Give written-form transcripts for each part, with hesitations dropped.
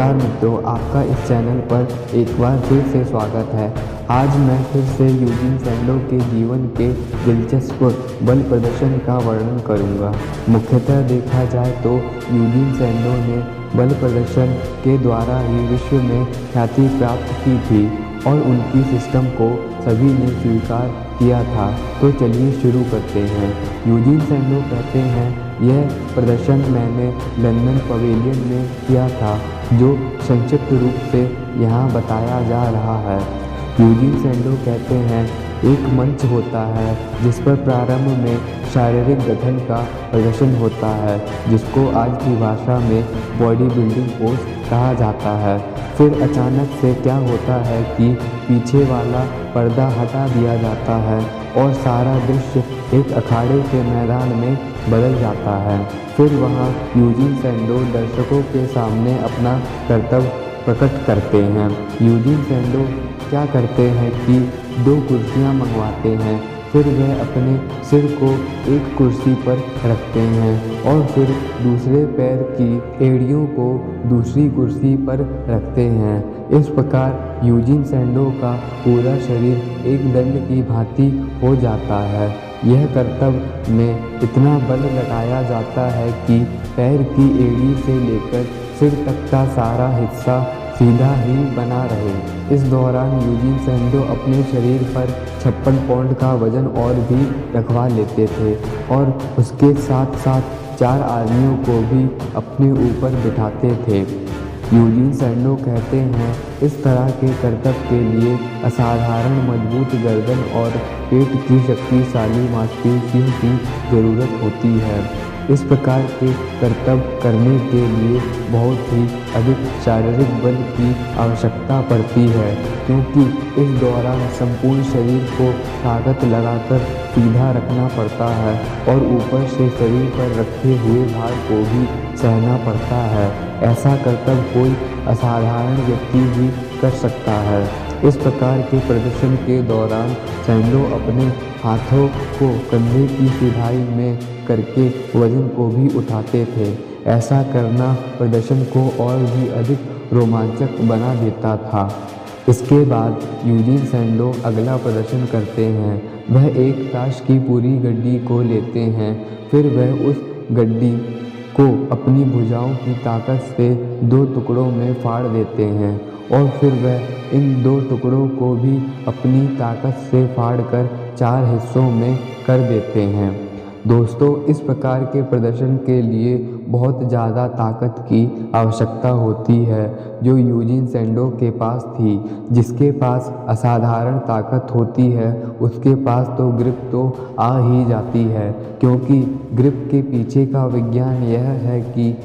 नमस्कार मित्रों, आपका इस चैनल पर एक बार फिर से स्वागत है। आज मैं फिर से यूजीन सैंडो के जीवन के दिलचस्प बल प्रदर्शन का वर्णन करूंगा। मुख्यतः देखा जाए तो यूजीन सैंडो ने बल प्रदर्शन के द्वारा ही विश्व में ख्याति प्राप्त की थी और उनकी सिस्टम को सभी ने स्वीकार किया था। तो चलिए शुरू करते हैं। यूजीन सैंडो कहते हैं, यह प्रदर्शन मैंने लंदन पवेलियन में किया था, जो संक्षिप्त रूप से यहाँ बताया जा रहा है। यूजीन सैंडो कहते हैं, एक मंच होता है जिस पर प्रारंभ में शारीरिक गठन का प्रदर्शन होता है, जिसको आज की भाषा में बॉडी बिल्डिंग पोज कहा जाता है। फिर अचानक से क्या होता है कि पीछे वाला पर्दा हटा दिया जाता है और सारा दृश्य एक अखाड़े के मैदान में बदल जाता है। फिर वहाँ यूजीन सैंडो दर्शकों के सामने अपना कर्तव्य प्रकट करते हैं। यूजीन सैंडो क्या करते हैं कि 2 कुर्सियाँ मंगवाते हैं, फिर वह अपने सिर को एक कुर्सी पर रखते हैं और फिर दूसरे पैर की एड़ियों को दूसरी कुर्सी पर रखते हैं। इस प्रकार यूजीन सैंडो का पूरा शरीर एक दंड की भांति हो जाता है। यह कर्तव्य में इतना बल लगाया जाता है कि पैर की एड़ी से लेकर सिर तक का सारा हिस्सा सीधा ही बना रहे। इस दौरान यूजीन सैंडो अपने शरीर पर 56 पाउंड का वजन और भी रखवा लेते थे और उसके साथ साथ 4 आदमियों को भी अपने ऊपर बिठाते थे। यूजीन सैंडो कहते हैं, इस तरह के कर्तव्य के लिए असाधारण मजबूत गर्दन और पेट की शक्तिशाली मांसपेशियों की ज़रूरत होती है। इस प्रकार के कर्तव्य करने के लिए बहुत ही अधिक शारीरिक बल की आवश्यकता पड़ती है, क्योंकि इस दौरान संपूर्ण शरीर को ताकत लगाकर सीधा रखना पड़ता है और ऊपर से शरीर पर रखे हुए भार को भी सहना पड़ता है। ऐसा कर्तव्य कोई असाधारण व्यक्ति ही कर सकता है। इस प्रकार के प्रदर्शन के दौरान सैंडो अपने हाथों को कंधे की सिधाई में करके वजन को भी उठाते थे। ऐसा करना प्रदर्शन को और भी अधिक रोमांचक बना देता था। इसके बाद यूजीन सैंडो अगला प्रदर्शन करते हैं। वह एक ताश की पूरी गड्डी को लेते हैं, फिर वह उस गड्डी को अपनी भुजाओं की ताकत से 2 टुकड़ों में फाड़ देते हैं और फिर वह इन 2 टुकड़ों को भी अपनी ताकत से फाड़कर 4 हिस्सों में कर देते हैं। दोस्तों, इस प्रकार के प्रदर्शन के लिए बहुत ज़्यादा ताकत की आवश्यकता होती है, जो यूजीन सैंडो के पास थी। जिसके पास असाधारण ताकत होती है, उसके पास तो ग्रिप तो आ ही जाती है, क्योंकि ग्रिप के पीछे का विज्ञान यह है कि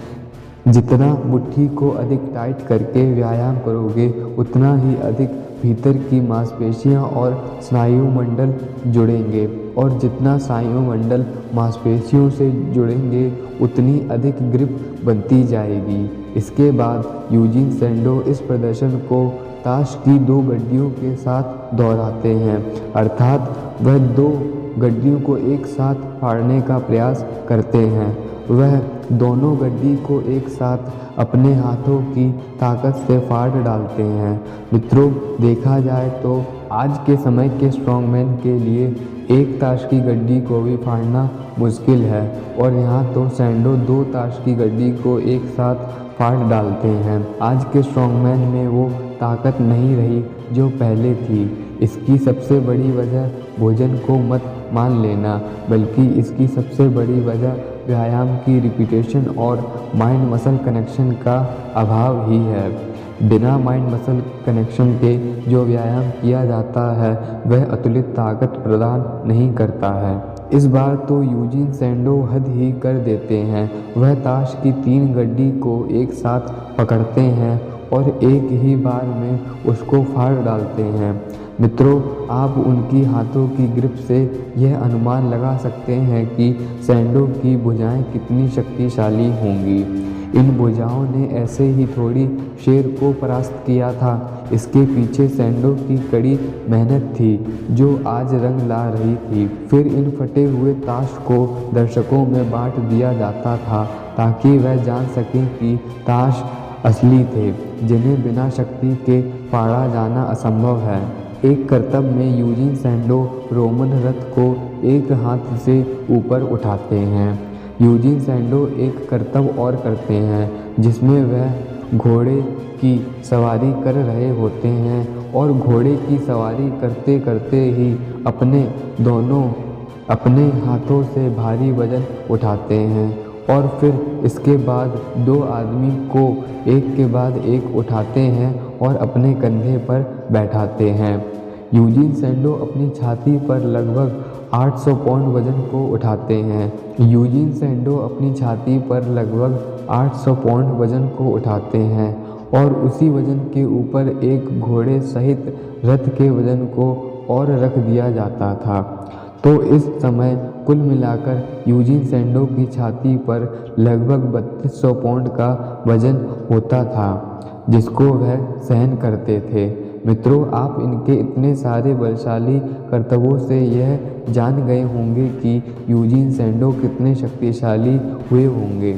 जितना मुट्ठी को अधिक टाइट करके व्यायाम करोगे, उतना ही अधिक भीतर की मांसपेशियां और स्नायुमंडल जुड़ेंगे, और जितना स्नायुमंडल मांसपेशियों से जुड़ेंगे, उतनी अधिक ग्रिप बनती जाएगी। इसके बाद यूजीन सैंडो इस प्रदर्शन को ताश की 2 गड्डियों के साथ दोहराते हैं, अर्थात वह 2 गड्डियों को एक साथ फाड़ने का प्रयास करते हैं। वह दोनों गड्डी को एक साथ अपने हाथों की ताकत से फाड़ डालते हैं। मित्रों, देखा जाए तो आज के समय के स्ट्रॉन्गमैन के लिए एक ताश की गड्डी को भी फाड़ना मुश्किल है, और यहाँ तो सैंडो 2 ताश की गड्डी को एक साथ फाड़ डालते हैं। आज के स्ट्रॉन्गमैन में वो ताकत नहीं रही जो पहले थी। इसकी सबसे बड़ी वजह भोजन को मत मान लेना, बल्कि इसकी सबसे बड़ी वजह व्यायाम की रिपीटेशन और माइंड मसल कनेक्शन का अभाव ही है। बिना माइंड मसल कनेक्शन के जो व्यायाम किया जाता है, वह अतुलित ताकत प्रदान नहीं करता है। इस बार तो यूजीन सैंडो हद ही कर देते हैं। वह ताश की 3 गड्डी को एक साथ पकड़ते हैं और एक ही बार में उसको फाड़ डालते हैं। मित्रों, आप उनकी हाथों की ग्रिप से यह अनुमान लगा सकते हैं कि सैंडो की भुजाएं कितनी शक्तिशाली होंगी। इन भुजाओं ने ऐसे ही थोड़ी शेर को परास्त किया था। इसके पीछे सैंडो की कड़ी मेहनत थी, जो आज रंग ला रही थी। फिर इन फटे हुए ताश को दर्शकों में बांट दिया जाता था, ताकि वह जान सकें कि ताश असली थे, जिन्हें बिना शक्ति के फाड़ा जाना असंभव है। एक करतब में यूजीन सैंडो रोमन रथ को एक हाथ से ऊपर उठाते हैं। यूजीन सैंडो एक करतब और करते हैं, जिसमें वह घोड़े की सवारी कर रहे होते हैं और घोड़े की सवारी करते करते ही अपने हाथों से भारी वजन उठाते हैं और फिर इसके बाद 2 आदमी को एक के बाद एक उठाते हैं और अपने कंधे पर बैठाते हैं। यूजीन सैंडो अपनी छाती पर लगभग 800 पाउंड वजन को उठाते हैं। यूजीन सैंडो अपनी छाती पर लगभग 800 पाउंड वजन को उठाते हैं और उसी वजन के ऊपर एक घोड़े सहित रथ के वजन को और रख दिया जाता था। तो इस समय कुल मिलाकर यूजीन सैंडो की छाती पर लगभग 3200 पाउंड का वजन होता था, जिसको वह सहन करते थे। मित्रों, आप इनके इतने सारे बलशाली करतबों से यह जान गए होंगे कि यूजीन सैंडो कितने शक्तिशाली हुए होंगे।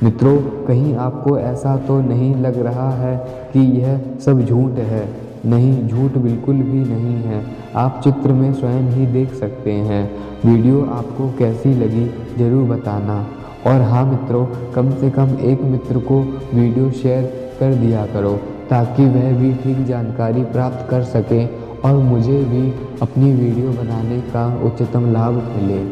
मित्रों, कहीं आपको ऐसा तो नहीं लग रहा है कि यह सब झूठ है? नहीं, झूठ बिल्कुल भी नहीं है। आप चित्र में स्वयं ही देख सकते हैं। वीडियो आपको कैसी लगी ज़रूर बताना। और हाँ मित्रों, कम से कम एक मित्र को वीडियो शेयर कर दिया करो, ताकि वह भी ठीक जानकारी प्राप्त कर सके और मुझे भी अपनी वीडियो बनाने का उच्चतम लाभ मिले।